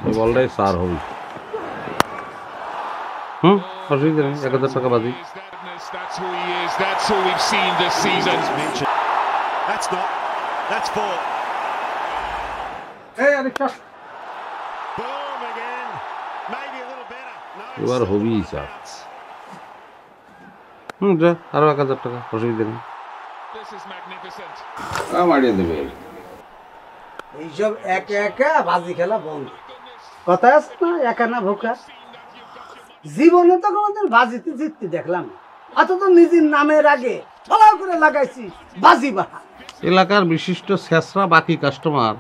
এই বলটাই সার হবে। অসুবিধা নেই, 1000 টাকা বাজি। That's who he is. That's all we've seen this season. That's not. That's four. Hey, Alexa. Boom again. Maybe a little better. No. এবার হবেই স্যার। যা আরো 1000 টাকা, অসুবিধা নেই। This is magnificent. মারিয়ে দেবে। এইসব একা একা বাজি খেলা বন্ধ। কথা আছে না, একা না ভোকা। জীবনে তো কোনোদিন বাজিতে জিততে দেখলাম না। অথচ নিজের নামের আগে ফলাও করে লাগাইছি বাজি বাহা। এলাকার বিশিষ্ট শেষরা বাকি কাস্টমার,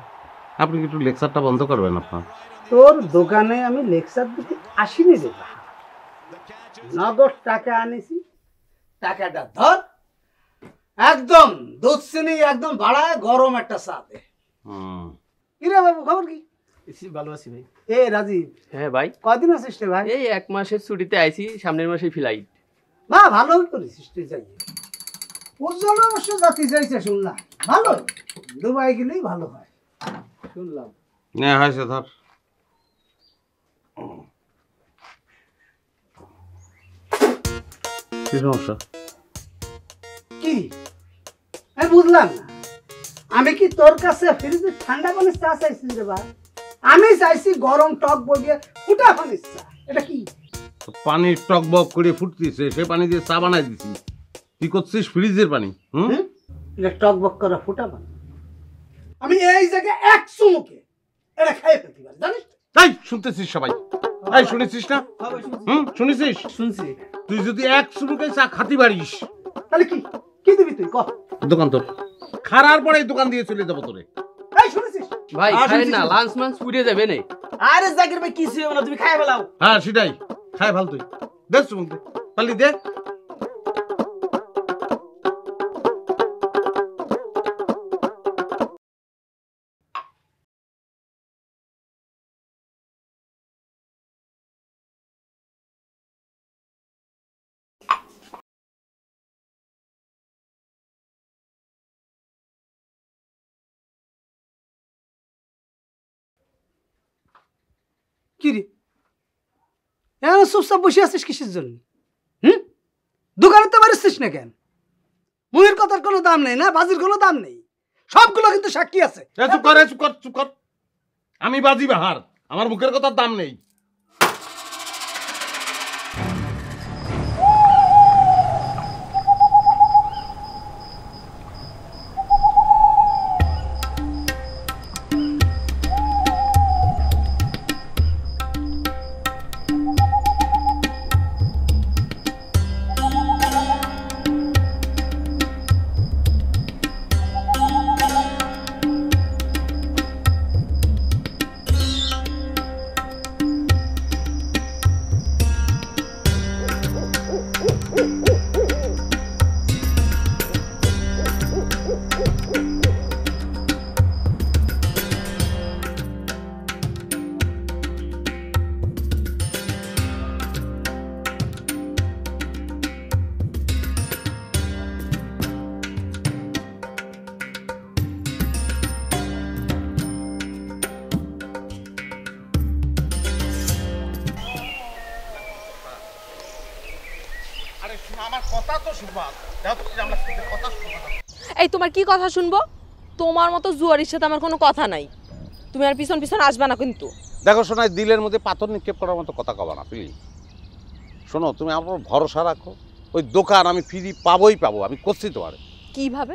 আপনি একটু লেকচারটা বন্ধ করবেন আপনার। তোর দোকানে আমি লেকচার দিতে আসিনি রে বাহা। নগদ টাকা আনিছি, টাকাটা ধর, একদম দুধ চিনি একদম বাড়ায় গরম একটা চা দে। কিরে বাবু, খবর কি? ভালো আছি ভাই। এ রাজীব। হ্যাঁ ভাই। কদিন আছিস রে ভাই? এই 1 মাসের ছুটিতে আইছি, সামনের মাসে ফ্লাইট। বা ভালো করেছিস তুই, যাই উজ্জ্বল অবশ্য জাতি চাইছে শুনলাম, ভালো দুবাই গেলেই ভালো হয় শুনলাম। না হয়েছে ধর। কি সমস্যা? কি আমি বুঝলাম না। আমি কি তোর কাছে ফ্রিজে ঠান্ডা পানির চা চাইছি রে ভাই? আমি চাইছি গরম টক বইয়ে ফুটা পানির চা। এটা কি? পানির টক বক করে ফুটতেছে, সে পানি দিয়ে চা বানাই দিছি। কি করছিস? ফ্রিজের পানি। এটা টক বক করা ফুটা পানি। আমি এই জায়গায় এক চুমুকে এটা খাই ফেলতে পারি, জানিস? তাই শুনতেছিস সবাই? এই শুনেছিস না? শুনেছিস? শুনছি। তুই যদি এক চুমুকে চা খাতি পারিস তাহলে কি কি দিবি তুই? ক দোকান তোর খারার পরে দোকান দিয়ে চলে যাবো তোরে। এই শুনেছিস? ভাই খাই না, লাঞ্চ মাঞ্চ পুড়ে যাবে না। আরে জাকির ভাই কিছু হবে না, তুমি খাই ফেলাও। হ্যাঁ সেটাই, খাই ভাল। তুই দে চুমুক দে, পালি দে। কি রে এখন চুপচাপ বসে আছিস কিসের জন্য? দোকানে তো বাড়িস না কেন? মুহির কথার কোনো দাম নেই না, বাজির কোনো দাম নেই, সবগুলো কিন্তু সাক্ষী আছে। চুপ কর, চুপ কর, চুপ কর। আমি বাজি বাহার, আমার মুখের কথার দাম নেই। এই তোমার কি কথা শুনবো? তোমার মতো জুয়ারির সাথে আমার কোনো কথা নাই। তুমি আর পিছন পিছন আসবে না কিন্তু। দেখো শোনায়, দিলের মধ্যে পাথর নিক্ষেপ করার মতো কথা কবা না প্লিজ। শোনো, তুমি আমার ভরসা রাখো, ওই দোকান আমি ফ্রি পাবোই পাবো, আমি করছি তোমার। কিভাবে?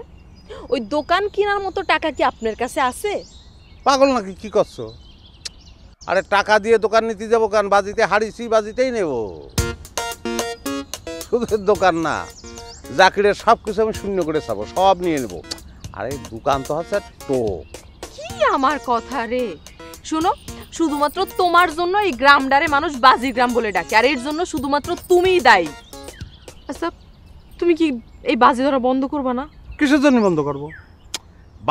ওই দোকান কেনার মতো টাকা কি আপনার কাছে আছে? পাগল নাকি? কি করছো? আরে টাকা দিয়ে দোকান নিতে যাবো কেন? বাজিতে হারিয়েছি, বাজিতেই নেব। শুধু দোকান না, জাকিরের সব কিছু আমি শূন্য করে চাবো, সব নিয়ে নেবো। আরে দোকান তো হচ্ছে টোপ। কি আমার কথা রে? শোনো, শুধুমাত্র তোমার জন্য এই গ্রামটারে মানুষ বাজি গ্রাম বলে ডাকে, আর এর জন্য শুধুমাত্র তুমিই দায়ী। আচ্ছা, তুমি কি এই বাজি ধরা বন্ধ করবা না? কিসের জন্য বন্ধ করবো?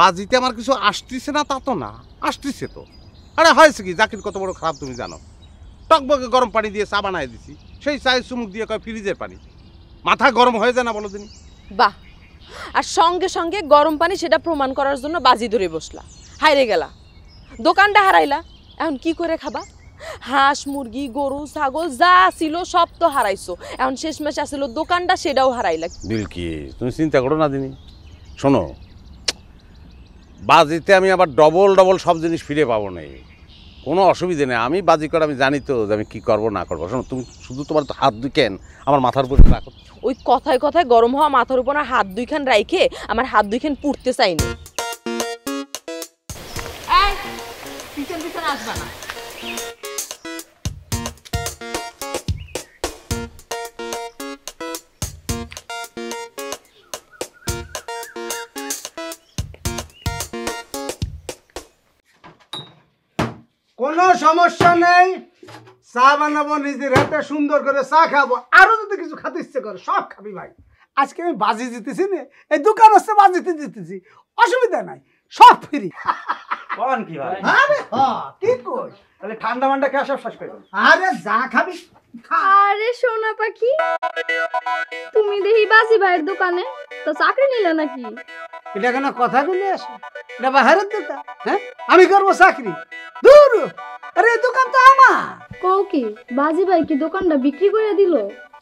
বাজিতে আমার কিছু আসতেছে না তা তো না, আসতেছে তো। আরে হয়েছে কি, জাকির কত বড় খারাপ তুমি জানো? টকবকে গরম পানি দিয়ে চা বানায় দিছি, সেই চায়ের চুমুক দিয়ে কয় ফ্রিজের পানি। মাথা গরম হয়ে যায় না বলো দিনি? বাহ, আর সঙ্গে সঙ্গে গরম পানি সেটা প্রমাণ করার জন্য বাজি ধরে বসলা, হাইরে গেলা, দোকানটা হারাইলা। এখন কি করে খাবা? হাঁস মুরগি গরু ছাগল যা ছিল সব তো হারাইছো, এখন শেষমেশ আসিল দোকানটা, সেটাও হারাইলা। বিলকি তুমি চিন্তা করো না দিনি, শোনো বাজিতে আমি আবার ডবল ডবল সব জিনিস ফিরে পাবো না, কোনো অসুবিধে নেই। আমি বাজি করে আমি জানি তো যে আমি কী করবো না করবো। শোনো তুমি শুধু তোমার হাত দুইখান আমার মাথার উপরে রাখো। ওই কথায় কথায় গরম হওয়া মাথার উপর হাত দুইখান রাইখে আমার হাত দুইখান পুড়তে চাইনি। পিছন পিছন আসবা না। কোনো সমস্যা নেই, চা বানাবো নিজের হাতে, সুন্দর করে চা খাবো। আরো যদি কিছু খেতে ইচ্ছে করে সব খাবি ভাই। আজকে আমি বাজি জিতেছি না, এই দোকান হচ্ছে বাজিতে জিতেছি, অসুবিধা নাই, সব ফ্রি। কোন কি ভাই? আরে হ্যাঁ, কি কই? তাহলে ঠান্ডা মান্ডা খেয়ে সব শেষ করে দাও। আরে যা খাবি খা। আরে সোনা পাখি, তুমি দেখি বাজি ভাইয়ের দোকানে তো চাকরি নিলে নাকি? এটা কেন কথা বলে আসে? এটা বাহারের দোকান, হ্যাঁ? আমি করবো চাকরি? দূর, আরে এই দোকান তো আমার। কও কি বাজি ভাই কি দোকানটা বিক্রি করে দিল?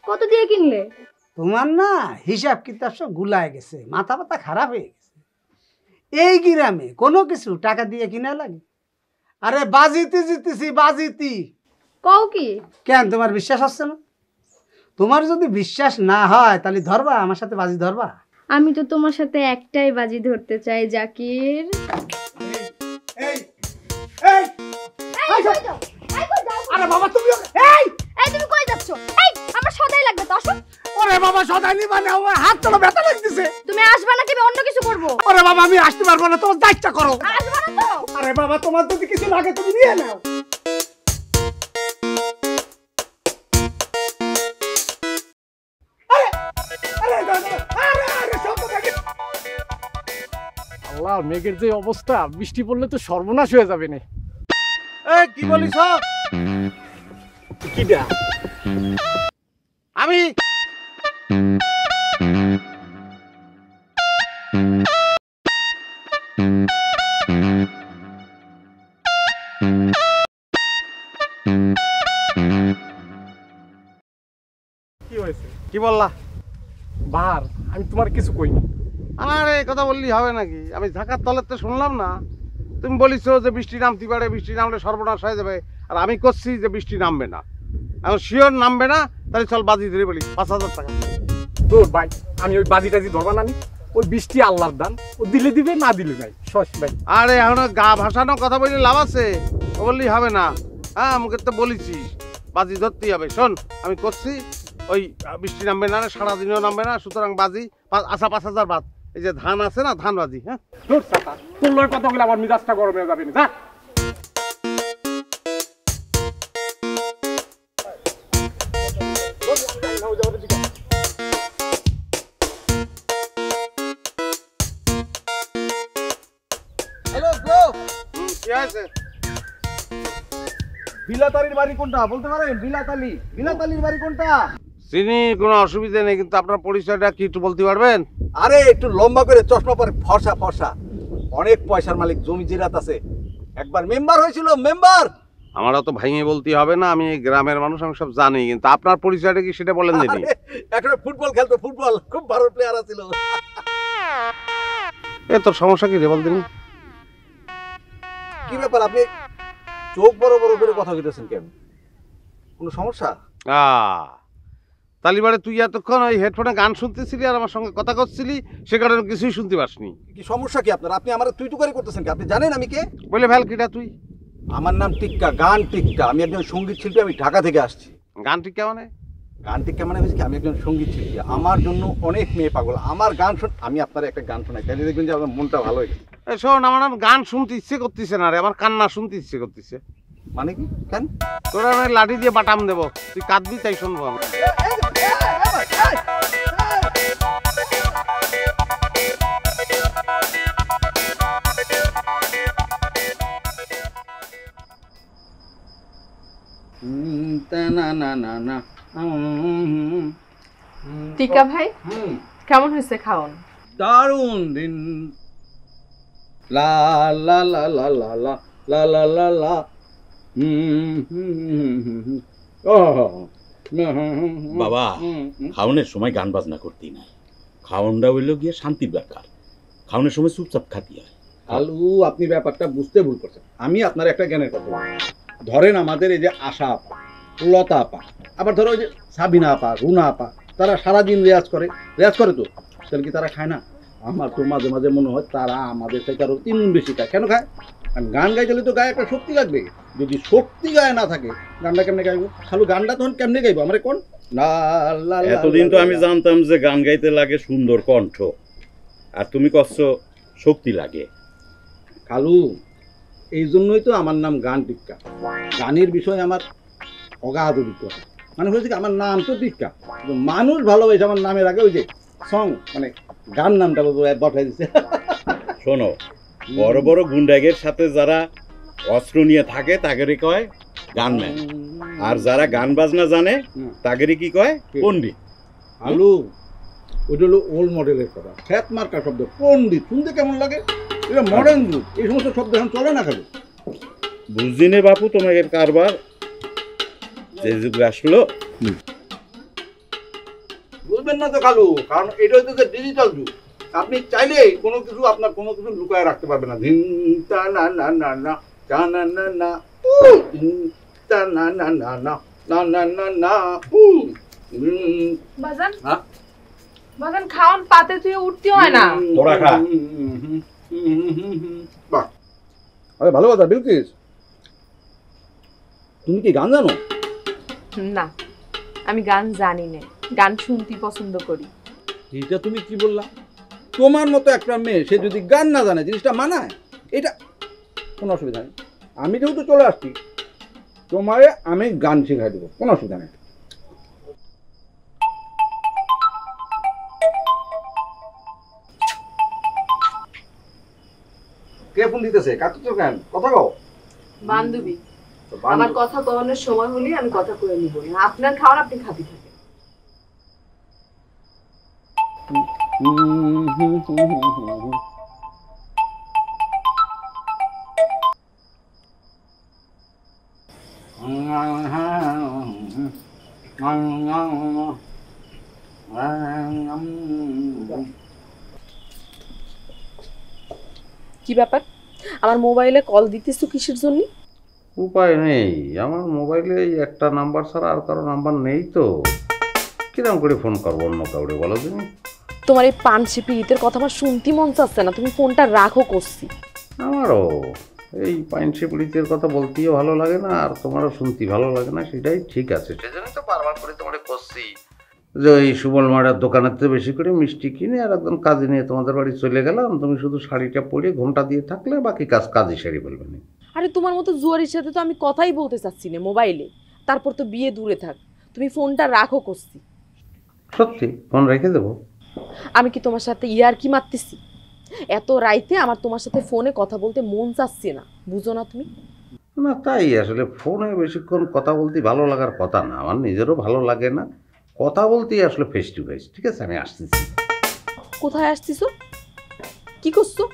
কত দিয়ে কিনলে? তোমার না হিসাব কিতাব সব গুলায় গেছে, মাথা ব্যথা খারাপ হয়ে গেছে। এই গ্রামে কোনো কিছু টাকা দিয়ে কিনা লাগে? আরে বাজিতে জিতেছি, বাজিতি। কও কি? কেন তোমার বিশ্বাস হচ্ছে না? তোমার যদি বিশ্বাস না হয় তাহলে ধরবা, আমার সাথে বাজি ধরবা? আমি তো তোমার সাথে একটাই বাজি ধরতে চাই জাকির। আরে বাবা তুমি তুমি কই যাচ্ছ? এই আমার সদাই লাগবে তো, আসো। ওরে বাবা সদানি মানে আমার হাত তো ব্যথা লাগতেছে। তুমি আসবে নাকি আমি অন্য কিছু করব? ওরে বাবা আমি আসতে পারবো না, তোমার দায়িত্ব করো। আসবে না তো? আরে বাবা তোমার যদি কিছু লাগে তুমি নিয়ে নাও। আল্লাহ, মেঘের যে অবস্থা, বৃষ্টি পড়লে তো সর্বনাশ হয়ে যাবে না। কি বলিস? কিডা? আমি কি হয়েছে? কি বললা? বাহার, আমি তোমার কিছু কইনি। আরে কথা বললি হবে নাকি? আমি ঢাকার তলের তো শুনলাম না। তুমি বলিছো যে বৃষ্টি নামতে পারে, বৃষ্টি নামলে সর্বনাশ হয়ে যাবে, আর আমি করছি যে বৃষ্টি নামবে না। এখন শিওর নামবে না, তাহলে চল বাজি ধরে বলি 5,000 টাকা। তোর ভাই, আমি ওই বাজি টাজি ধরবা না। ওই বৃষ্টি আল্লাহর দান, ও দিলে দিবে, না দিলে নাই। সস ভাই, আরে এখন গা ভাসানো কথা বললে লাভ আছে? ও বললি হবে না। হ্যাঁ মুখে তো বলেছিস বাজি ধরতেই হবে। শোন আমি করছি, ওই বৃষ্টি নামবে না, সারাদিনও নামবে না, সুতরাং বাজি আচ্ছা 5,000 বাদ। এই যে ধান আছে না, ধান বাজি। হ্যাঁ তোর চাকা, তোর লয় কথা বলে আমার মিজাজটা গরম হয়ে যাবে না। যা। হ্যালো ব্রো, কি আছে? বিলাতালির বাড়ি কোনটা বলতে পারেন? বিলাতালির বাড়ি কোনটা? চিনি, কোনো অসুবিধা নেই, কিন্তু আপনার পরিচয়টা কি একটু বলতে পারবেন? আরে একটু লম্বা করে চশমা পরে, ফর্সা ফর্সা, অনেক পয়সার মালিক, জমি জিরাত আছে, একবার মেম্বার হয়েছিল। মেম্বার আমারও তো ভাইঙে বলতে হবে না, আমি এই গ্রামের মানুষ, আমি সব জানি, কিন্তু আপনার পরিচয়টা কি সেটা বলেন দিদি। একটা ফুটবল খেলতো, ফুটবল খুব ভালো প্লেয়ার ছিল। এ তোর সমস্যা কি রে বল দিনি? কি ব্যাপার, আপনি চোখ বড় বড় করে কথা বলতেছেন কেন? কোনো সমস্যা? তালিবারে তুই এতক্ষণ ওই হেডফোনে গান শুনতেছিলি আর আমার সঙ্গে কথা করছিলি, সে কারণে কিছুই শুনতে পাসনি। কি সমস্যা কি আপনার? আপনি আমার তুই টুকারি করতেছেন কি? আপনি জানেন আমি কে? বলে ফেল কিটা তুই? আমার নাম টিক্কা, গান টিক্কা। আমি একজন সঙ্গীত শিল্পী, আমি ঢাকা থেকে আসছি। গান ঠিক কেমন? গান টিক্কা মানে হচ্ছে কি, আমি একজন সঙ্গীত শিল্পী, আমার জন্য অনেক মেয়ে পাগল। আমার গান শুন, আমি আপনার একটা গান শোনাই, তাহলে দেখবেন যে আপনার মনটা ভালো হয়ে গেছে। শোন, আমার গান শুনতে ইচ্ছে করতেছে না রে, আমার কান্না শুনতে ইচ্ছে করতেছে। মানে কি? কেন? তোরা আমি লাঠি দিয়ে বাটাম দেবো, তুই কাঁদবি তাই শুনবো আমি। টিকা ভাই কেমন হয়েছে খাওন? দারুণ দিন, লা লা লা লা লা লা লা লা লা লা বাবা খাওয়ানোর সময় গান বাজনা করতেই নাই, খাওয়ানটা হইল গিয়ে শান্তির ব্যাপার, খাওয়ানোর সময় চুপচাপ খাতি হয়। আলু আপনি ব্যাপারটা বুঝতে ভুল করছেন। আমি আপনার একটা জ্ঞানের কথা বলি। ধরেন আমাদের এই যে আশা আপা, লতা আপা, আবার ধরো ওই যে সাবিনা আপা, রুনা আপা, তারা সারাদিন রেয়াজ করে তো, তাহলে কি তারা খায় না? আমার তো মাঝে মাঝে মনে হয় তারা আমাদের থেকে আরো 3 গুণ বেশি খায়। কেন খায়? কারণ গান গাইতে হলে তো গায়ে একটা শক্তি লাগবে। যদি শক্তি গায়ে না থাকে গানটা কেমনে গাইবো? খালু গানটা তখন কেমনে গাইবো? আমরা কোন না এতদিন তো আমি জানতাম যে গান গাইতে লাগে সুন্দর কণ্ঠ, আর তুমি কষ্ট শক্তি লাগে। খালু এই জন্যই তো আমার নাম গান টিক্কা। গানের বিষয়ে আমার অগাধ অভিজ্ঞতা। মানে হয়েছে কি, আমার নাম তো টিক্কা, মানুষ ভালোবাসে আমার নামের আগে ওই যে সং, মানে গান নামটা বসাই দিচ্ছে। শোনো, বড় বড় গুন্ডাগের সাথে যারা অস্ত্র নিয়ে থাকে তাদেরই কয় গানম্যান, আর যারা গান বাজনা জানে তাদেরই কি কয় পণ্ডিত। আলু ওইটা হলো ওল্ড মডেলের কথা, খ্যাত মার্কা শব্দ। পণ্ডিত শুনতে কেমন লাগে? এটা মডার্ন যুগ, এই সমস্ত শব্দ এখন চলে না। খালু বুঝলি নে বাপু তোমাকে কারবার যে যুগ আসলো। বুঝবেন না তো খালু, কারণ এটা হচ্ছে ডিজিটাল যুগ। আপনি চাইলে কোনো কিছু আপনার কোনো কিছু লুকায় রাখতে পারবেন না। ধিন তা না না না না তা না না না তা না না না না না না না না বাজান বাজান খাওন পাতে তুই উঠতে হয় না। তোরা খা। বাহ, আরে ভালো কথা। বিলকিস, তুমি কি গান জানো? না, আমি গান জানি না, গান শুনতে পছন্দ করি। এটা তুমি কি বললা? তোমার মতো একটা মেয়ে সে যদি গান না জানে, জিনিসটা মানায়? এটা কোনো অসুবিধা নেই। আমি যেহেতু চলে আসছি, তোমারে আমি গান শেখাই দেবো, কোনো অসুবিধা নেই। কে ফোন দিতেছে? কাটছো কেন? কথা কও। বান্ধবী, আমার কথা কওয়ানোর সময় হলে আমি কথা কয়ে নিব না। আপনার খাওয়ার আপনি খাতি থাকেন। কি ব্যাপার, আমার মোবাইলে কল দিতেছো কিসের জন্য? উপায় নেই, আমার মোবাইলে একটা নাম্বার ছাড়া আর কারো নাম্বার নেই তো। কিরকম করে ফোন করবো অন্য কাউরে বলো তুমি? তোমার এই পানসি পিড়িতের কথা আমার শুনতে মন চাচ্ছে না, তুমি ফোনটা রাখো করছি। আমারও এই পাইনসি পুলিশের কথা বলতেও ভালো লাগে না, আর তোমারও শুনতে ভালো লাগে না, সেটাই ঠিক আছে। সেজন্যই তো বারবার করে তোমার করছি যে ওই সুবল মারার দোকানের থেকে বেশি করে মিষ্টি কিনে আর একদম কাজে নিয়ে তোমাদের বাড়ি চলে গেলাম। তুমি শুধু শাড়িটা পরে ঘোমটা দিয়ে থাকলে বাকি কাজই সেরে ফেলবে না। আরে তোমার মতো জুয়ারির সাথে তো আমি কথাই বলতে চাচ্ছি না মোবাইলে, তারপর তো বিয়ে দূরে থাক। তুমি ফোনটা রাখো করছি। সত্যি ফোন রেখে দেবো? আমি কি তোমার সাথে ইয়ার কি মারতেছি? এত রাইতে আমার তোমার সাথে ফোনে কথা বলতে মন চাচ্ছে না, বুঝো না তুমি? না তাই, আসলে ফোনে বেশিক্ষণ কথা বলতে ভালো লাগার কথা না, আমার নিজেরও ভালো লাগে না কথা বলতেই আসলে ফেস টু ফেস। ঠিক আছে, আমি আসতেছি। কোথায় আসতেছো? কি করছো?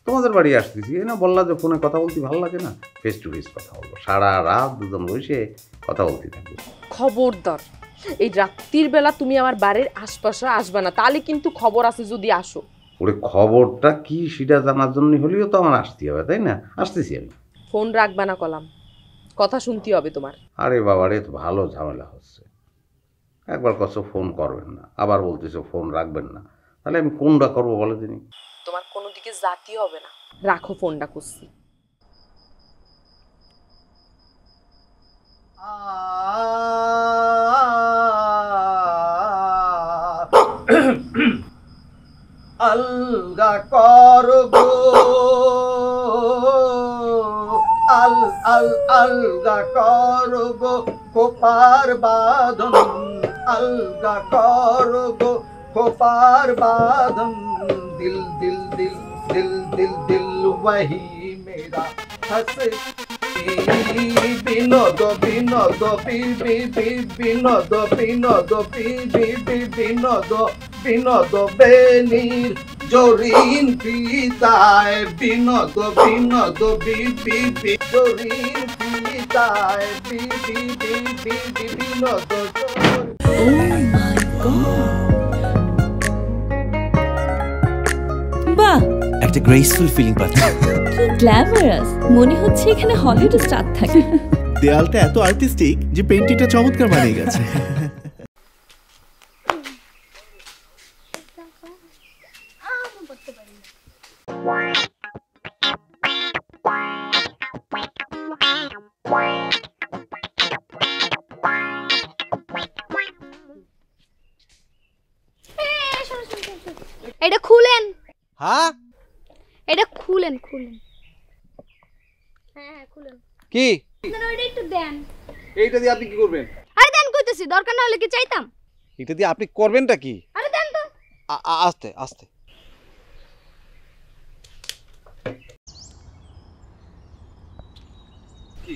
তোমাদের বাড়ি আসতেছি। এই না বললা যে ফোনে কথা বলতে ভালো লাগে না, ফেস টু ফেস কথা বলবো। সারা রাত দুজন বসে কথা বলতে থাকবো। খবরদার এই রাত্রির বেলা তুমি আমার বাড়ির আশপাশে আসবে না, তাহলে কিন্তু খবর আছে যদি আসো। ওরে খবরটা কি সেটা জানার জন্য হলেও তো আমার আসতে হবে, তাই না? আসতেছি আমি। ফোন রাখবা না কলাম, কথা শুনতে হবে তোমার। আরে বাবারে, তো ভালো ঝামেলা হচ্ছে। একবার কত ফোন করবেন না, আবার বলতেছো ফোন রাখবেন না, তাহলে আমি কোনটা করবো বলে দিনি? তোমার কোনো দিকে জাতি হবে না, রাখো ফোনটা করছি। আলগা করগো আল আল আলগা করগো কোপার বাঁধন, আলগা করগো কোপার বাঁধন। দিল দিল দিল দিল দিল দিল वही मेरा हंसे বিনোদ বিনোদ বিবি বিনোদ বিনোদ বিবি বিনোদ বিনোদ বেনির জরিন পিতায় বিনোদ বিনোদ বি জরিন পিতায় বিনোদ বাহ, একটা গ্রেসফুল ফিলিং পাচ্ছি। কি গ্ল্যামারাস, মনে হচ্ছে এখানে হলিউড স্টার থাকে। দেয়ালটা এত আর্টিস্টিক যে পেন্টিংটা চমৎকার বানিয়ে গেছে। এটা খুলেন। হ্যাঁ এটা খুলেন খুলেন। হ্যাঁ হ্যাঁ খুলেন। কি আপনারা ওইটা একটু দেন। এইটা দিয়ে আপনি কি করবেন? আরে দেন কইতেছি, দরকার না হলে কি চাইতাম? এটা দিয়ে আপনি করবেনটা কি? আরে দেন তো। আস্তে আস্তে। কি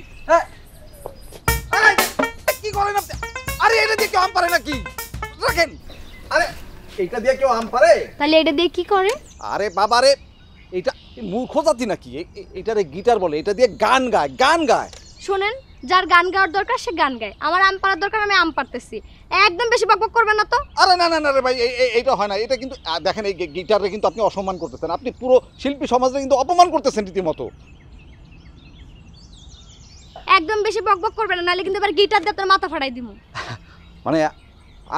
কি করেন আপনি? আরে এটা দিয়ে কেউ আম পারে নাকি? রাখেন। আরে এইটা দিয়ে কেউ আম পারে? তাহলে এটা দিয়ে কি করে? আরে বাবা রে, এটা মূর্খ জাতি নাকি? এটারে গিটার বলে, এটা দিয়ে গান গায়। শুনেন, যার গান গাওয়ার দরকার সে গান গায়, আমার আম পাড়ার দরকার আমি আম পারতেছি। একদম বেশি বকবক করবেন না তো। আরে না রে ভাই, এইটা হয় না। এটা কিন্তু দেখেন, এই গিটারে কিন্তু আপনি অসম্মান করতেছেন, আপনি পুরো শিল্পী সমাজে কিন্তু অপমান করতেছেন রীতিমতো। একদম বেশি বকবক করবেন না, নাহলে কিন্তু এবার গিটার দিয়ে তোর মাথা ফাটাই দিমু। মানে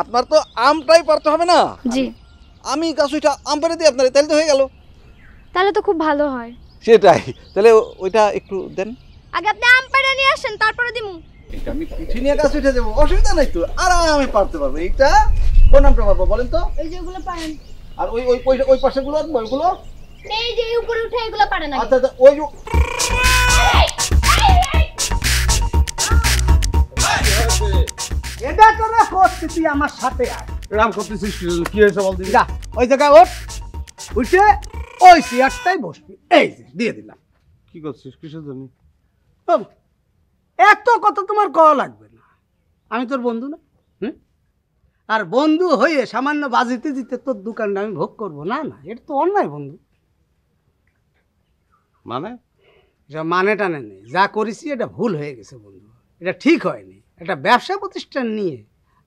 আপনার তো আমটাই পারতে হবে না? জি। আমি গাছটা আম পেরে দিই আপনার, তাহলে তো হয়ে গেল। তাহলে তো খুব ভালো হয়। সেটাই, তাহলে ওইটা একটু দেন। আগে আপনি আম পেরে নিয়ে আসেন, তারপরে দিমু। এটা আমি পিঠে নিয়ে গাছ উঠে যাবো, অসুবিধা নাই তো, আরামে পারতে পারবো। এইটা কোন নামটা পারবো বলেন তো? এই যে ওগুলো পারেন। আর ওই পাশেগুলো আর ওইগুলো? এই যে উপরে উঠে এগুলো পারেন। আচ্ছা ওই এটা তোরা করতেছি আমার সাথে আয়। রাম করতেছিস কি হয়েছে বল দিবি? যা ওই জায়গায় ওঠ, উঠে ওই চেয়ারটাই বসবি। এই যে দিয়ে দিলাম। কি করছিস, কিসের জন্য? এত কথা তোমার কওয়া লাগবে না, আমি তোর বন্ধু না? আর বন্ধু হয়ে সামান্য বাজিতে দিতে তোর দোকানটা আমি ভোগ করবো না? না, এটা তো অন্যায় বন্ধু। মানে মানে টানে নেই, যা করেছি এটা ভুল হয়ে গেছে বন্ধু, এটা ঠিক হয়নি। একটা ব্যবসা প্রতিষ্ঠান নিয়ে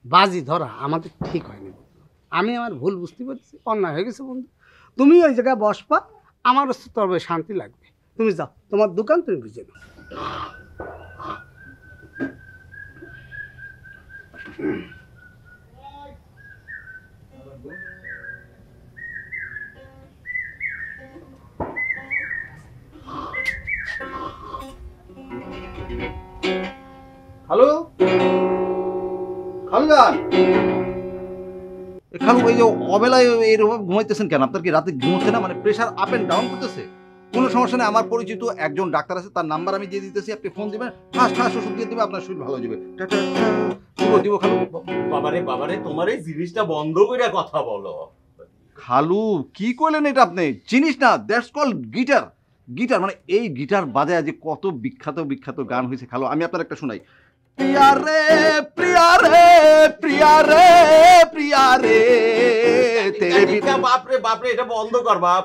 বাজি ধরা আমাদের ঠিক হয়নি বন্ধু। আমি আমার ভুল বুঝতে পারছি, অন্যায় হয়ে গেছে বন্ধু। তুমি ওই জায়গায় বসবা, আমার তবে শান্তি লাগবে। তুমি যাও, তোমার দোকান তুমি বুঝে নাও। হ্যালো খালুদান, খালু ওই যে অবেলায় এইরকম ঘুমাইতেছেন কেন? আপনার কি রাতে ঘুমোচ্ছে না? মানে প্রেশার আপ এন্ড ডাউন করতেছে? কোনো সমস্যা নেই, আমার পরিচিত একজন ডাক্তার আছে, তার নাম্বার আমি দিয়ে দিতেছি, আপনি ফোন দিবেন, ফার্স্ট ওষুধ দিয়ে দেবে, আপনার শরীর ভালো হয়ে যাবে। দিব খালু। বাবারে তোমার এই জিনিসটা বন্ধ করে কথা বলো। খালু কি করলেন এটা আপনি? জিনিস না, দ্যাটস কল গিটার। গিটার মানে এই গিটার বাজায় যে কত বিখ্যাত গান হয়েছে খালু, আমি আপনার একটা শোনাই। প্রিয়া রে প্রিয়া রে প্রিয়া রে প্রিয়া রে বাপরে এটা বন্ধ কর বাপ।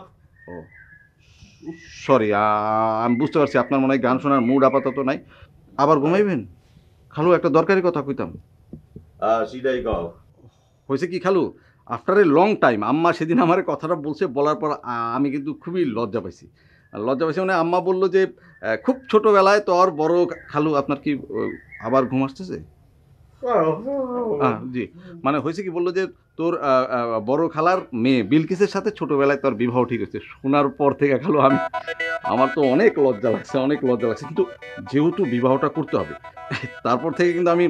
ও সরি, আমি বুঝতে পারছি আপনার মনে হয় গান শোনার মুড আপাতত নাই। আবার ঘুমাইবেন? খালু একটা দরকারি কথা কইতাম। সেটাই কও। হয়েছে কি খালু, আফটার এ লং টাইম আম্মা সেদিন আমার কথাটা বলছে, বলার পর আমি কিন্তু খুবই লজ্জা পাইছি। মানে আম্মা বললো যে খুব ছোটবেলায় তোর বড় খালু, আপনার কি আবার ঘুম আসতেছে? জি, মানে হয়েছে কি, বললো যে তোর বড় খালার মেয়ে বিলকিসের সাথে ছোটবেলায় তোর বিবাহ ঠিক হয়েছে। শোনার পর থেকে খালু আমার তো অনেক লজ্জা লাগছে, কিন্তু যেহেতু বিবাহটা করতে হবে, তারপর থেকে কিন্তু আমি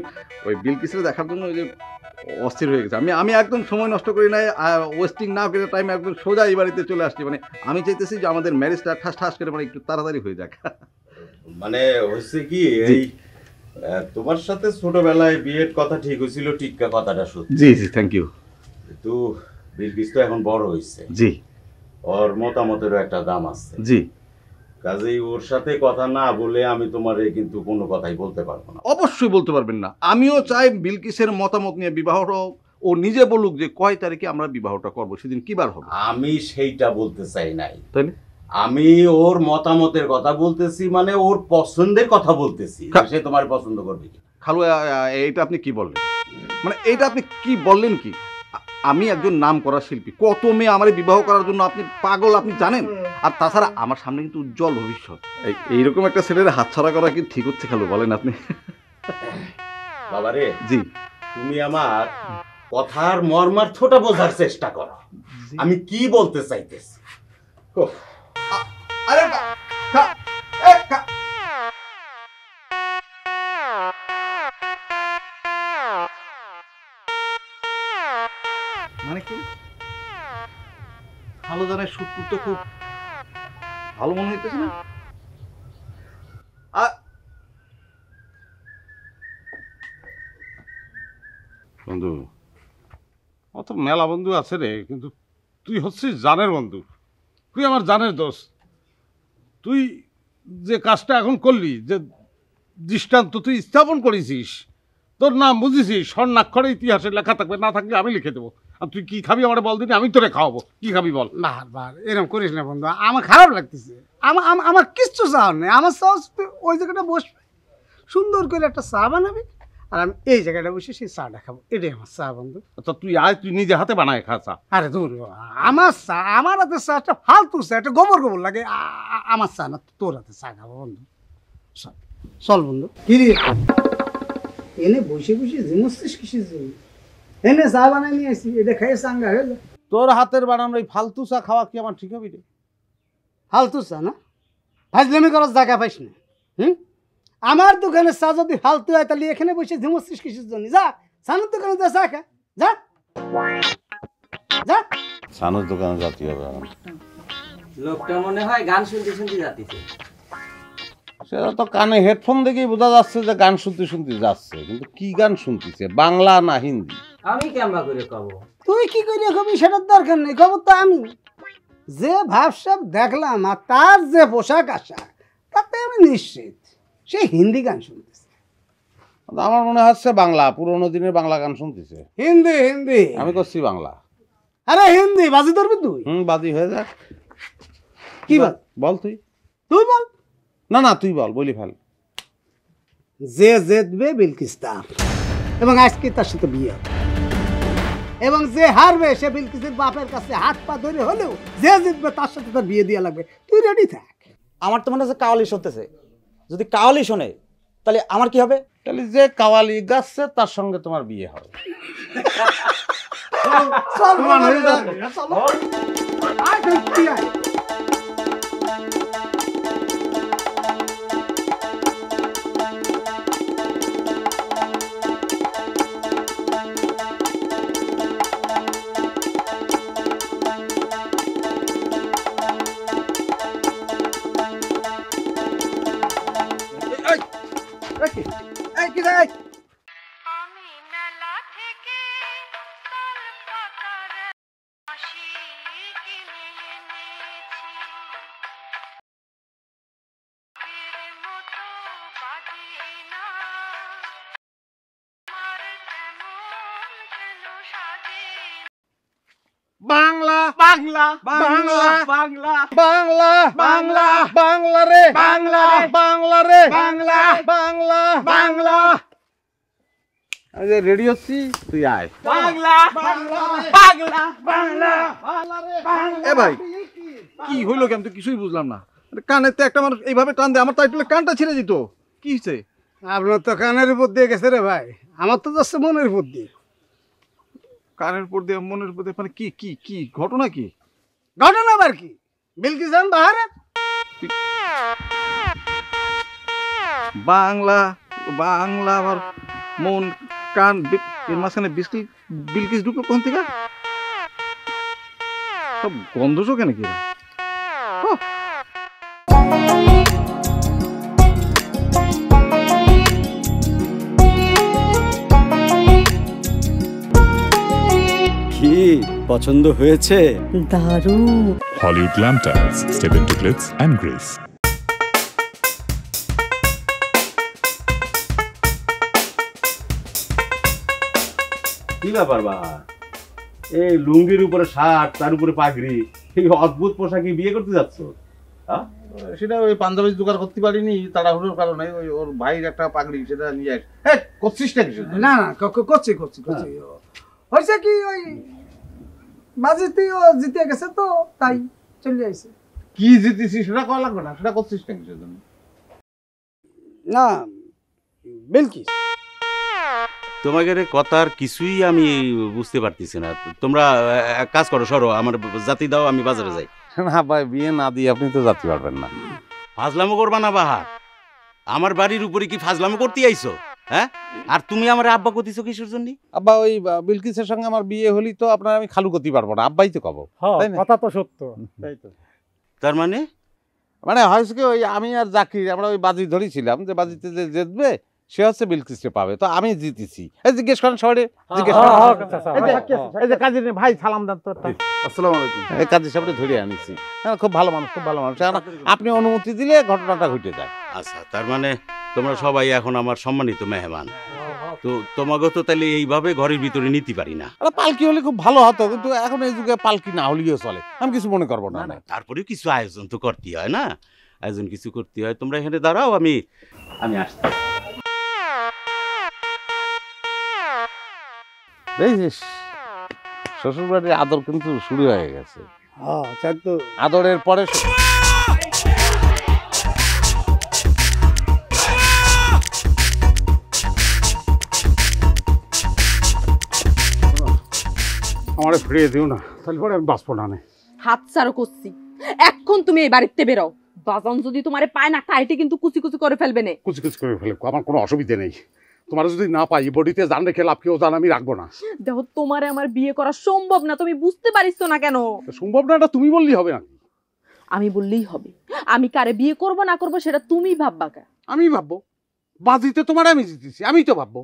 ওই বিলকিসের দেখার জন্য ওই যে অস্থির হয়ে গেছে। আমি একদম সময় নষ্ট করি নাই, ওয়েস্টিং না করে টাইম একদম সোজা এই বাড়িতে চলে আসছি। মানে আমি চাইতেছি যে আমাদের ম্যারেজটা ঠাস করে মানে একটু তাড়াতাড়ি হয়ে যাক। মানে হচ্ছে কি, এই তোমার সাথে ছোটবেলায় বিয়ের কথা ঠিক হয়েছিল, টিক্কা কথাটা সত্যি। জি থ্যাংক ইউ। তো বিলকিস তো এখন বড় হয়েছে। জি। ওর মতামতেরও একটা দাম আছে। জি। কাজেই ওর সাথে কথা না বলে আমি তোমারে কিন্তু কোনো কথাই বলতে পারবো না। অবশ্যই বলতে পারবেন না, আমিও চাই বিলকিসের মতামত নিয়ে বিবাহটা ও নিজে বলুক যে কয় তারিখে আমরা বিবাহটা করব, সেদিন কি বার হবে। আমি সেইটা বলতে চাই নাই, তাইলে আমি ওর মতামতের কথা বলতেছি, মানে ওর পছন্দের কথা বলতেছি, সে তোমার পছন্দ করবে কি। খালু এইটা আপনি কি বললেন, মানে এইটা আপনি কি বললেন কি? আমি একজন নাম করা শিল্পী, কত মেয়ে আমার বিবাহ করার জন্য আপনি পাগল, আপনি জানেন। আর তাছাড়া আমার সামনে কিন্তু উজ্জ্বল ভবিষ্যৎ, এইরকম একটা ছেলের হাতছাড়া করা কি ঠিক হচ্ছে খালু, বলেন আপনি? বাবারে জি, তুমি আমার কথার মর্মার্থটা বোঝার চেষ্টা করো, আমি কি বলতে চাইতেছি। আরে মানে কি ভালো জানে সুতপুর তো খুব ভালো মনে হইতেছে না? বন্ধু অত মেলা বন্ধু আছে রে, কিন্তু তুই হচ্ছিস জানের বন্ধু, তুই আমার জানের দোষ। তুই যে কাজটা এখন করলি, যে দৃষ্টান্ত তুই স্থাপন করেছিস, তোর নাম বুঝেছিস, স্বর্ণাক্ষরে ইতিহাসে লেখা থাকবে, না থাকলে আমি লিখে দেবো। আর তুই কি খাবি আমার বল দিনি, আমি তোরে খাওয়াবো। কি খাবি বল? বারবার এরকম করিস না বন্ধু, আমার খারাপ লাগতেছে। আমার কিচ্ছু চাওয়ার নেই, আমার চাওয়া ওই জায়গাটা বসবে, সুন্দর করে একটা চা বানাবি, আর আমি এই জায়গাটা বসে সেই চাটা খাবো, এটাই আমার চা বন্ধু। আচ্ছা তুই আয়, তুই নিজে হাতে বানায় খা চা। আরে দূর, আমার চা, আমার হাতে চাটা ফালতু চা, একটা গোবর গোবর লাগে। আমার চা না, তোর হাতে চা খাবো বন্ধু। চল বন্ধু। কি রে এনে বসে বসে জিমস্তিস কিসের জন্য? এনে চা বানাই নিয়ে আসি, এটা খাইয়ে চাঙ্গা হয়ে যায়। তোর হাতের বানানো এই ফালতু চা খাওয়া কি আমার ঠিক হবে রে? ফালতু চা না, ফাজলামি করার জায়গা পাইস না। আমার দোকানে চা যদি ফালতু হয়, তাহলে এখানে বসে ঝিমস্তিস কিসের জন্য? যা সানুর দোকানে যা, চা খা, যা যা। সানুর দোকানে যাতে হবে? লোকটা মনে হয় গান শুনতে শুনতে যাচ্ছে। সেটা তো কানে হেডফোন দেখেই বোঝা যাচ্ছে যে গান শুনতে শুনতে যাচ্ছে, কিন্তু কি গান শুনতেছে, বাংলা না হিন্দি? আমি কেমন করে কব? তুই কি করে কবি সেটার দরকার নেই, খবর তো আমি। যে ভাবসাব দেখলাম আর তার যে পোশাক আশাক, তাতে আমি নিশ্চিত সে হিন্দি গান শুনতেছে। আমার মনে হচ্ছে বাংলা, পুরোনো দিনের বাংলা গান শুনতেছে। হিন্দি হিন্দি, আমি করছি বাংলা। আরে হিন্দি বাজি ধরবি তুই? বাজি হয়ে যাক। কি বল? বল তুই। তুই বল। না না তুই বল, বলি ফেল। যে জিতবে বিলকিস তার, এবং আজকে তার সাথে বিয়ে হবে, এবং যে হারবে সে বিলকিসের বাপের কাছে হাত পা ধরে হলেও যে জিতবে তার সাথে তার বিয়ে দেওয়া লাগবে। তুই রেডি থাক। আমার তো মনে হচ্ছে কাওয়ালি শুনতেছে, যদি কাওয়ালি শোনে তাহলে আমার কি হবে? তাহলে যে কাওয়ালি গাচ্ছে তার সঙ্গে তোমার বিয়ে হবে। চল চলো। বাংলা বাংলা বাংলা বাংলা বাংলা বাংলা বাংলা রে বাংলা বাংলা রে বাংলা বাংলা বাংলা। রেডি হচ্ছি, তুই আয়। বাংলা বাংলা বাংলা বাংলা এ ভাই কি হইলো, কেমন তো কিছুই বুঝলাম না। কানেতে একটা মানুষ এইভাবে টান দেয়, আমার টাইটেলে কানটা ছিঁড়ে দিত। কি হয়েছে? আপনার তো কানের উপর দিয়ে গেছে রে ভাই, আমার তো যাচ্ছে মনের উপর দিয়ে। কানের উপর দিয়ে মনের উপর দিয়ে, মানে কি কি কি ঘটনা? কি ঘটনা আবার কি? বিলকিস বাহারে বাংলা বাংলা আমার মন কান এর মাঝখানে বিলকিস ঢুকলো কোন থেকে? সব গন্ধ শোকে নাকি? কি পছন্দ হয়েছে? দারুণ। Hollywood Glam Tiles, step into glitz and grace. কি ব্যাপার বাহার, এই লুঙ্গির উপরে শার্ট, তার উপরে পাগড়ি, এই অদ্ভুত পোশাকে বিয়ে করতে যাচ্ছ? সেটা ওই পাঞ্জাবি জোগাড় করতে পারিনি তাড়াহুড়োর কারণে, ওই ওর ভাইয়ের একটা পাগড়ি সেটা নিয়ে আস। হ্যাঁ, করছিস না কিছু? না না করছি হয়েছে কি ওই বাজিতেও জিতে গেছে তো তাই চলে আইছে। কি জিতেছিস সেটা করা লাগবে না, সেটা করছিস না কিছু জন্য? না বিলকিস। তোমাকে কথার কিছুই আমি বুঝতে পারতেছি না। তোমরা এক কাজ করো, সরো, আমার জাতি দাও, আমি বাজারে যাই। না ভাই, বিয়ে না দিয়ে আপনি তো যাতে পারবেন না। ফাজলামো করবা না বাহার, আমার বাড়ির উপরে কি ফাজলামো করতে আইছো? হ্যাঁ, আর তুমি আমার আব্বা কতিছো কিসের জন্য? আব্বা ওই বিলকিসের সঙ্গে আমার বিয়ে হলি তো আপনার আমি খালু করতে পারবো না, আব্বাই তো কব। কথা তো সত্য। তাই তো। তার মানে হয়েছে কি, ওই আমি আর জাকির আমরা ওই বাজি ধরেছিলাম যে বাজিতে যে জিতবে সে হচ্ছে বিলকিসকে পাবে, তো আমি জিতেছি। এই জিজ্ঞেস করেন সবাই, জিজ্ঞেস করেন। এই যে কাজী ভাই সালাম দেন তো। আসসালামু আলাইকুম। এই কাজী সাহেবরে ধরে আনিছি। হ্যাঁ, খুব ভালো মানুষ, খুব ভালো মানুষ। আপনি অনুমতি দিলে ঘটনাটা ঘটে যায়। আচ্ছা, তার মানে তোমরা সবাই এখন আমার সম্মানিত মেহমান। তো তোমাকে তো তাহলে এইভাবে ঘরের ভিতরে নিতে পারি না। পালকি হলে খুব ভালো হতো, কিন্তু এখন এই যুগে পালকি না হলেও চলে, আমি কিছু মনে করবো না। তারপরে কিছু আয়োজন তো করতে হয় না, আয়োজন কিছু করতে হয়। তোমরা এখানে দাঁড়াও, আমি আসছি। দেখছিস শ্বশুর বাড়ির আদর কিন্তু শুরু হয়ে গেছে। আদরের পরে আমারে ফিরিয়ে দিও না, তাহলে পরে আমি বাঁচবো না। হাত ছাড়ো করছি, এখন তুমি এই বাড়িতে বেরো। বাজান যদি তোমারে পায় না কাইটে কিন্তু কুচি কুচি করে ফেলবে না। কুচি কুচি করে ফেলবো, আমার কোনো অসুবিধা নেই। তোমার যদি না পাই, বডিতে জান রেখে লাভ কেউ জান আমি রাখবো না। দেখো, তোমারে আমার বিয়ে করা সম্ভব না, তুমি বুঝতে পারিস না কেন? সম্ভব না, এটা তুমি বললেই হবে না? আমি বললেই হবে। আমি কারে বিয়ে করব না করব সেটা তুমি ভাববা কে? আমি ভাববো। বাজিতে তোমার আমি জিতেছি, আমি তো ভাববো।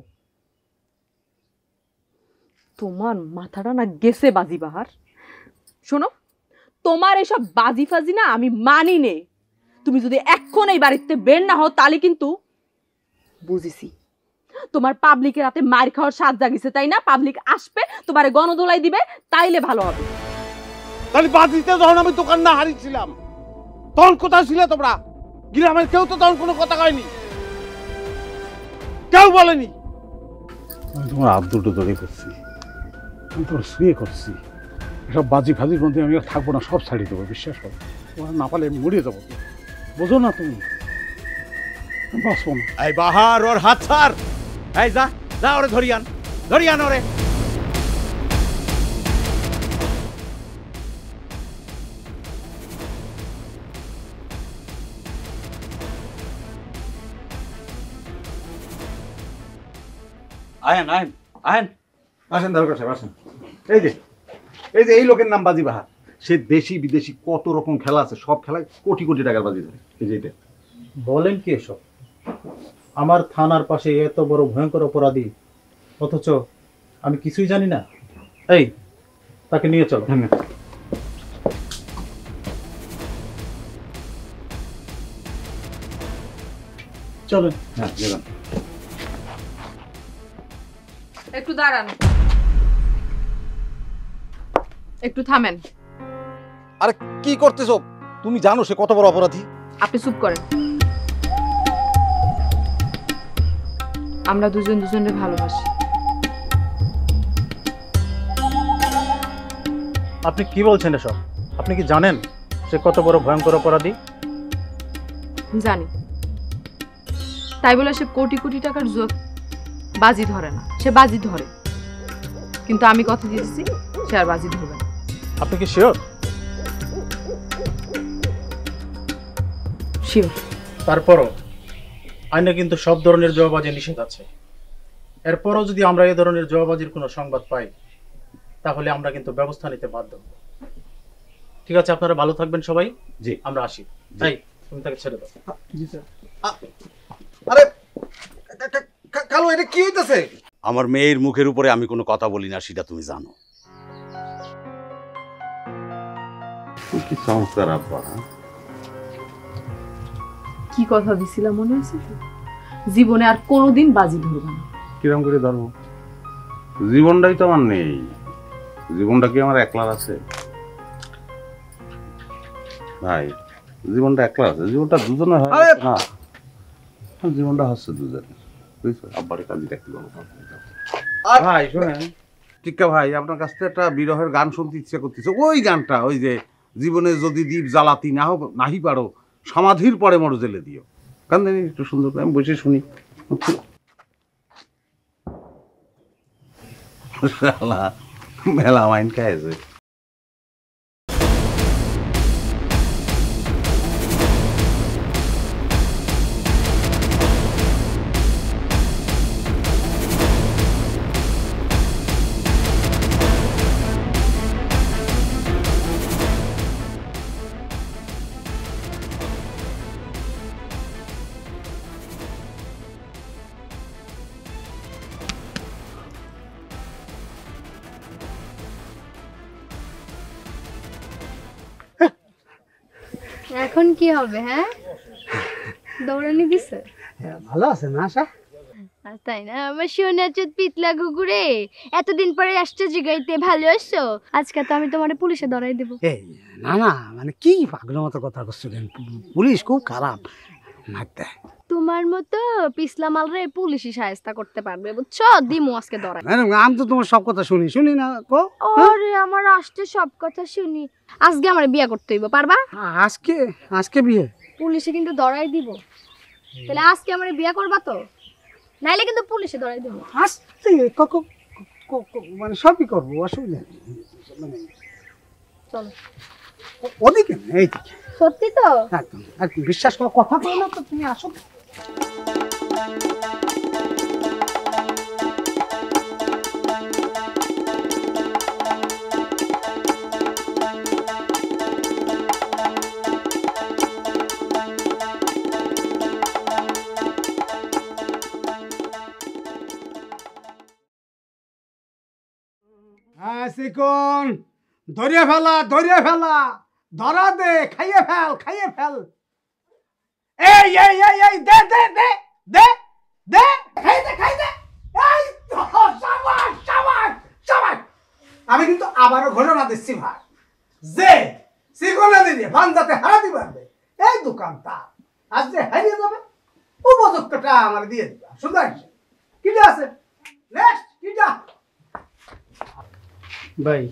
তোমার মাথাটা না গেছে বাজি বাহার। শোনো, তোমার এসব বাজি ফাজি না আমি মানি নে। তুমি যদি এখন এই বাড়িতে বের না হও তাহলে কিন্তু বুঝিছি তোমার পাবলিকের হাতে মার খাওয়ার স্বাদ জাগিছে, তাই না? পাবলিক আসবে তোমারে গণদোলাই দিবে, তাইলে ভালো হবে। তাহলে বাজিতে যখন আমি দোকান না হারিয়েছিলাম তখন কোথায় ছিলে তোমরা? গ্রামের কেউ তো তখন কোনো কথা কয়নি, কেউ বলেনি। আমি তোমার হাত দুটো ধরে করছি, আমি তোমার শুয়ে করছি। এসব বাজি ফাজির মধ্যে আমি আর থাকবো না, সব ছাড়িয়ে দেবো, বিশ্বাস করো। তোমার না পালে আমি মরিয়ে যাবো, বোঝো না তুমি? বাঁচবো না। এই বাহার, ওর হাত ছাড়। এই যা যা, ওরে ধরিয়ান ওরে। আয়েন আসেন দরকার সাহেব, আসেন। এই যে এই লোকের নাম বাজি বাহার। সে দেশি বিদেশি কত রকম খেলা আছে, সব খেলায় কোটি কোটি টাকার বাজি ধরে। এই যে এটা। বলেন কি এসব? আমার থানার পাশে এত বড় ভয়ঙ্কর অপরাধী, অথচ আমি কিছুই জানি না। এই, তাকে নিয়ে চলো। চলেন। হ্যাঁ, একটু দাঁড়ান, একটু থামেন। আরে কি করতেছো? তুমি জানো সে কত বড় অপরাধী? আপনি চুপ করেন। আমরা দুজন দুজনের ভালোবাসি। আপনি কি বলছেন এসব? আপনি কি জানেন সে কত বড় ভয়ঙ্কর অপরাধী? জানি, তাই বলে সে কোটি কোটি টাকার বাজি ধরে না। সে বাজি ধরে, কিন্তু আমি কথা দিয়েছি সে আর বাজি ধরবে না। আপনি কি শিওর? শিওর। তারপরও আইনে কিন্তু সব ধরনের জবাবাজি নিষেধ আছে। এরপরও যদি আমরা এই ধরনের জবাবাজির কোনো সংবাদ পাই তাহলে আমরা কিন্তু ব্যবস্থা নিতে বাধ্য হব। ঠিক আছে, আপনারা ভালো থাকবেন সবাই। জি, আমরা আসি। তাই তুমি তাকে ছেড়ে দাও। জি স্যার। আরে কালু, এটা কি হইতাছে? আমার মেয়ের মুখের উপরে আমি কোনো কথা বলি না, সেটা তুমি জানো। কি চমৎকার আব্বা। কি কথা দিছিলাম মনে আছে? জীবনে আর কোনোদিন বাজি ধরবে না। কিরম করে ধরবো? জীবনটাই তো আমার নেই, জীবনটা কি আমার একলার আছে ভাই? জীবনটা একলা আছে, জীবনটা দুজনে হয় না, জীবনটা হচ্ছে দুজনে, বুঝছো? আব্বারে কাজে দেখতে পাবো ভাই। শোনেন টিক্কা ভাই, আপনার কাছ থেকে একটা বিরহের গান শুনতে ইচ্ছে করতেছে। ওই গানটা, ওই যে জীবনে যদি দ্বীপ জ্বালাতি নাহি পারো, সমাধির পরে মরো জেলে দিও। গান জানি একটু সুন্দর করে আমি বসে শুনি। মেলা মাইন খাইছে। এখন কি হবে? হ্যাঁ, দৌড়ানি দিছে? ভালো আছে না আশা? তাই না? আমার সোনা চোদ পিতলা ঘুঘুরে, এতদিন পরে আসছে জিগাইতে, ভালো আছো? আজকে তো আমি তোমার পুলিশে ধরাই দেব। না না, মানে কি পাগলের মতো কথা করছো? পুলিশ খুব খারাপ, মারতে। তোমার মতো পিছলা মালরে পুলিশই সাহায্য করতে পারবে, বুঝছো? দিমু আজকে ধরাই। আমি তো তোমার সব কথা শুনি না কো। আরে আমার আসতে সব কথা শুনি। আজকে আমার বিয়ে করতে হইব, পারবা? আজকে বিয়ে? পুলিশে কিন্তু ধরাই দিব। তাহলে আজকে আমার বিয়ে করবা তো? নাইলে কিন্তু পুলিশে ধরাই দিব। আজকে মানে সবই করবো, অসুবিধা নেই। মানে চলো ওদিকে না, এইদিকে। সত্যি তো? একদম একদম বিশ্বাস করো, কথা বলো না তো, তুমি আসো। চিকন ধরিয়ে ফেলা, ধরা দে, খাইয়ে ফেল। এই দে দে দে দে দে, খাই দে। এই তো, শাবাশ। আমি কিন্তু আবারও ঘোষণা দিচ্ছি ভাই, যে চিকনে দিলে ভাঞ্জাতে হারাতে পারবে এই দোকানটা আজ যে হারিয়ে যাবে, উপযুক্তটা আমার দিয়ে দিবা। সুন্দর কিটা আছে? নেক্সট কিটা? ভাই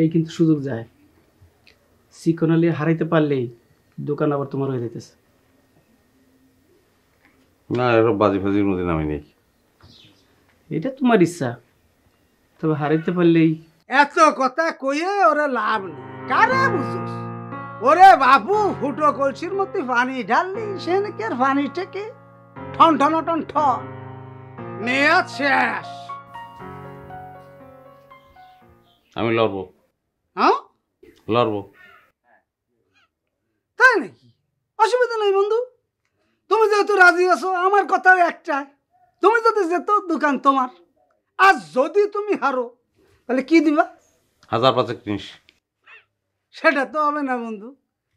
এই কিন্তু সুযোগ যায়, চিকনালি হারাইতে পারলেই দোকান আবার তোমার হয়ে যেতেছে। না, এসব বাজি ফাজির মধ্যে নামি নেই। এটা তোমার ইচ্ছা, তবে হারাইতে পারলেই। এত কথা কইয়ে ওরে লাভ নেই, কারে বুঝছিস? ওরে বাবু, ফুটো কলসির মধ্যে পানি ঢাললি, সে নাকি আর পানি থেকে ঠন মেয়াদ শেষ। আমি লড়বো। হ্যাঁ লড়বো। তাই নাকি? অসুবিধা নেই বন্ধু, তুমি যেহেতু রাজি আছো, আমার কথা একটাই, তুমি যদি যেত দোকান তোমার। আর যদি তুমি হারো তাহলে কি দিবা? 1000 জিনিস। সেটা তো হবে না বন্ধু,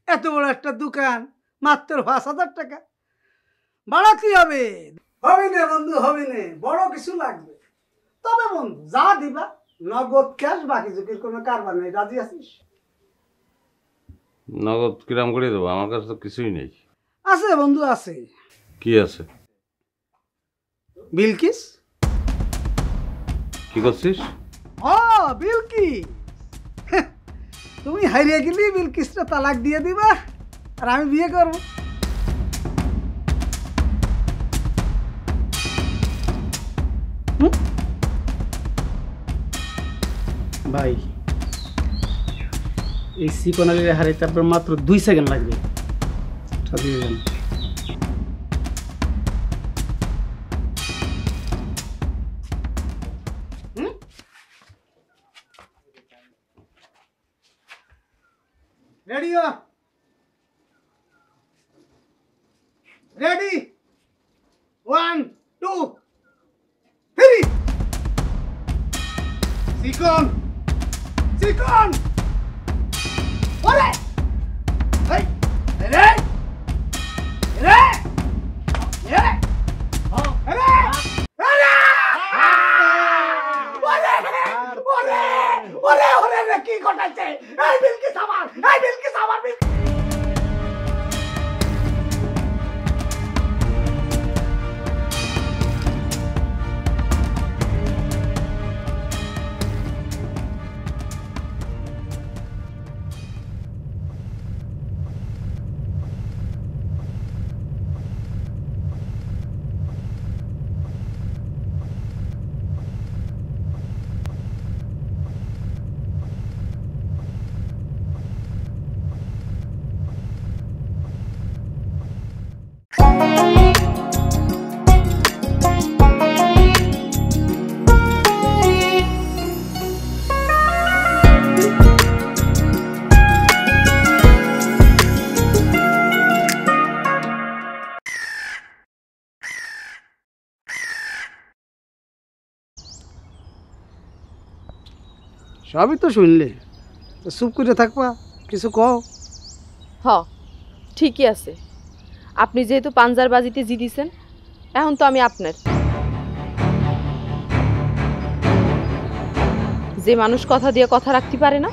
এত বড় একটা দোকান, মাত্র 5000 টাকা ভাড়া কি হবে? হবে না বন্ধু, হবে না, বড় কিছু লাগবে। তবে বন্ধু যা দিবা নগদ ক্যাশ, বাকি ঝুঁকির কোনো কারবার নেই। রাজি আছিস? নগদ কিরাম করে দেবো? আমার কাছে তো কিছুই নেই। আছে বন্ধু, আছে। কি আছে? বিলকিস। কি করছিস? ও বিলকিস, তুমি হারিয়ে গেলি, বিলকিসটা তালাক দিয়ে দিবা আর আমি বিয়ে করবো। ভাই এই চিকনালির হারাইতে আপনার মাত্র 2 সেকেন্ড লাগবে। রেডি? 1 2 3। চিকন ওরে, এই রে রে রে রে রে। পাইছে। এই বিলকিস আমার, এই বিলকিস আমার, সবই তো শুনলে, তো চুপ করে থাকবা, কিছু কও। হ ঠিকই আছে, আপনি যেহেতু পাঞ্জার বাজিতে জিতেছেন, এখন তো আমি আপনার। যে মানুষ কথা দিয়ে কথা রাখতে পারে না,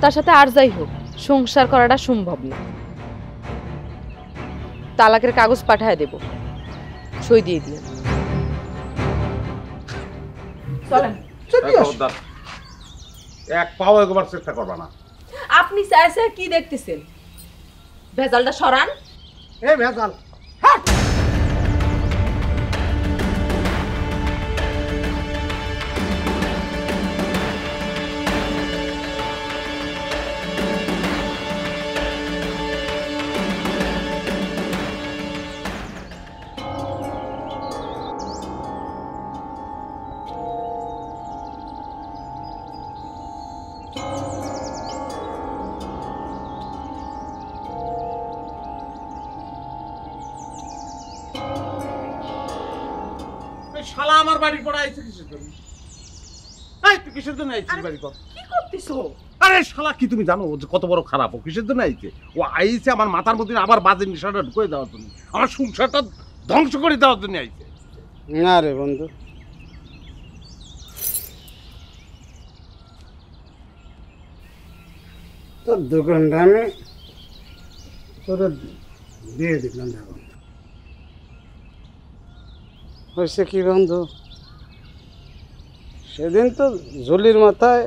তার সাথে আর যাই হোক সংসার করাটা সম্ভব না। তালাকের কাগজ পাঠায় দেব, সই দিয়ে দিন। চলেন। এক পাও এগোবার চেষ্টা করবা না। আপনি চাইছে কি দেখতেছেন? ভেজালটা সরান। এ ভেজাল, শালা আমার বাড়ি পড়ে আইছে কিসের জন্য? এই তুই কিসের জন্য আইছিস বাড়ি পর? কি করতেছো? আরে শালা কি তুমি জানো ও যে কত বড় খারাপ? ও কিসের জন্য আইছে? ও আইছে আমার মাথার মধ্যে আবার বাজে নিশাটা ঢুকিয়ে দেওয়ার জন্য, আমার সংসারটা ধ্বংস করে দেওয়ার জন্য আইছে। না রে বন্ধু, তোর দোকানটা আমি তোরা দিয়ে দিলাম। এখন হয়েছে কি বন্ধু, সেদিন তো ঝুলির মাথায়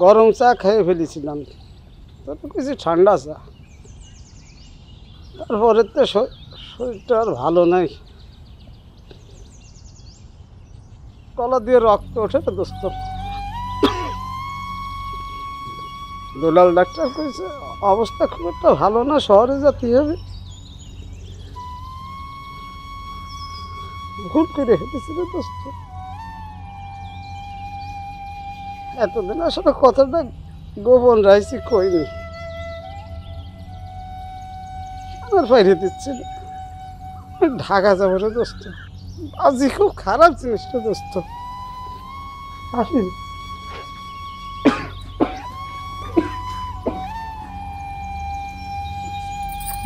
গরম চা খেয়ে ফেলেছিলাম, তো কিছু ঠান্ডা চা। তারপরে তো শরীরটা আর ভালো নাই, গলা দিয়ে রক্ত ওঠে তো দোস্ত। দুলাল ডাক্তার কইছে অবস্থা খুব একটা ভালো না, শহরে যেতে হবে। ভুল করে হেঁটেছিল দোস্ত। এতদিন আসলে কথাটা গোপন রাখছি, কইনি। আমার বাইরে দিচ্ছিল ঢাকা যাবো রে দোস্ত। বাজি খুব খারাপ জিনিসটা দোস্ত। আসি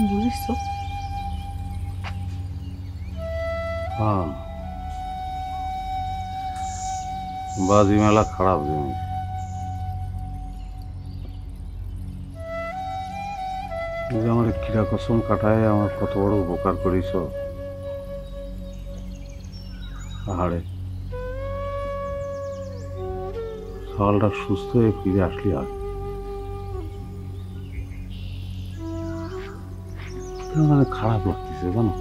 বুঝছো? হ্যাঁ, বাজি মেলা খারাপ জিনিস। আমার কিরা কসম কাটায় আমার কত বড় উপকার করিস। পাহাড়ে সকালটা সুস্থ হয়ে ফিরে আসলি আর মানে খারাপ লাগতেছে জানো।